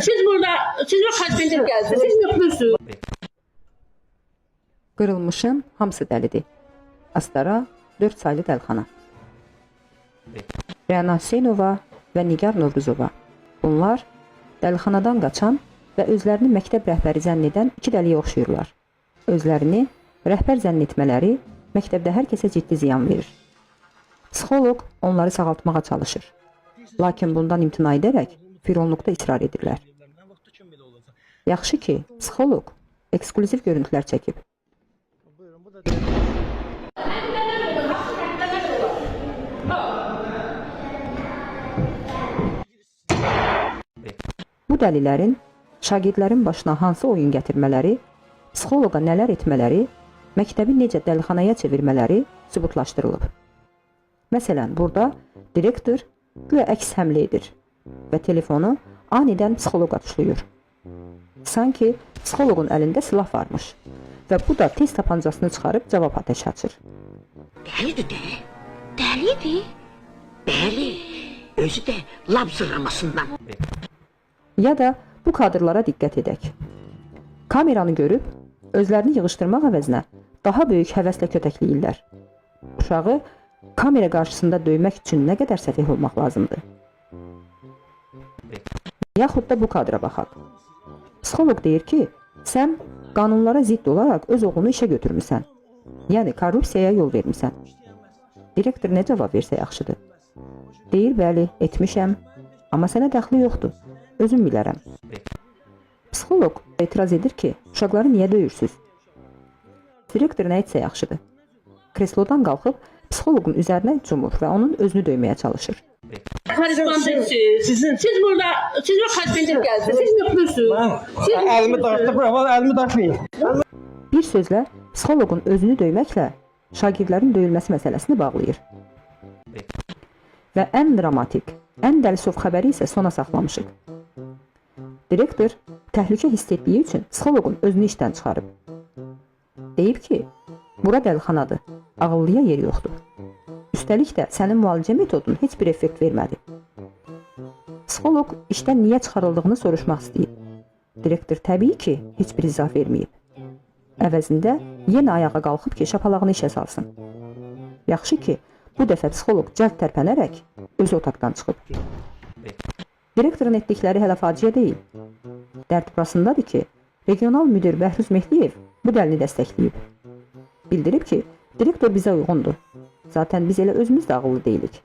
Siz bu xəstəndə gəldiniz, siz yoxdursunuz. Qırılmışın hamısı dəlidir. Astara 4 saylı dəlxana. Rəna Hüseynova və Nigar Novruzova. Bunlar dəlxanadan qaçan və özlərini məktəb rəhbəri zənn edən iki dəliyə oxşayırlar. Özlərini rəhbər zənn etmələri məktəbdə hər kəsə ciddi ziyan verir. Psixoloq onları sağaltmağa çalışır. Lakin bundan imtina edərək fironluqda israr edirlər. Yaxşı ki, psixoloq ekskluziv görüntülər çəkib. Bu dəlilərin şagirdlərin başına hansı oyun gətirmələri, psixoloqa nələr etmələri, məktəbi necə dəlixanaya çevirmələri sübutlaşdırılıb. Məsələn, burada direktor güya əks həmlə edir və telefonu anidən psixoloqa tuşlayır. Sanki psixoloqun əlində silah varmış və bu da tez tapancasını çıxarıb cavab atəşi açır. Dəlidir də, dəlidir. Bəli, özü də lab zırlamasından. Ya da bu kadrlara diqqət edək. Kameranı görüb, özlərini yığışdırmaq əvəzinə daha böyük həvəslə kötəkləyirlər. Uşağı kamera qarşısında döymək üçün nə qədər səfeh olmaq lazımdır? Yaxud da bu kadra baxaq. Psixoloq deyir ki, sən qanunlara zidd olaraq öz oğlunu işə götürmüsən. Yəni korrupsiyaya yol vermisən. Direktor nə cavab versə yaxşıdır? Deyir, bəli, etmişəm, amma sənə dəxli yoxdur. Özüm bilərəm. Psixoloq etiraz edir ki, uşaqları niyə döyürsüz? Direktor nə etsə yaxşıdır? Kreslodan qalxıb psixoloqun üzərinə cumur və onun özünü döyməyə çalışır. Siz bu xəstəndə gəldiniz, siz yoxdursunuz. Əlimi dartdı, bravo, əlimi dartmayın. Bir sözlə, psixoloqun özünü döyməklə şagirdlərin döyülməsi məsələsini bağlayır. Və ən dramatik, ən dəlisov xəbəri isə sona saxlamışıq. Direktor təhlükə hiss etdiyi üçün psixoloqun özünü işdən çıxarıb. Deyib ki, bura dəlixanadır, ağıllıya yer yoxdur. Üstəlik də sənin müalicə metodun heç bir effekt vermədi. Psixoloq işdən niyə çıxarıldığını soruşmaq istəyib. Direktor təbii ki, heç bir izah verməyib. Əvəzində yenə ayağa qalxıb ki, şapalağını işə salsın. Yaxşı ki, bu dəfə psixoloq cəld tərpənərək öz otaqdan çıxıb. Direktorun etdikləri hələ faciə deyil. Dərd burasındadır ki, regional müdir Bəhruz Mehdiyev bu dəlini dəstəkləyib. Bildirib ki, direktor bizə uyğundur. Zaten biz elə özümüz də ağıllı deyilik.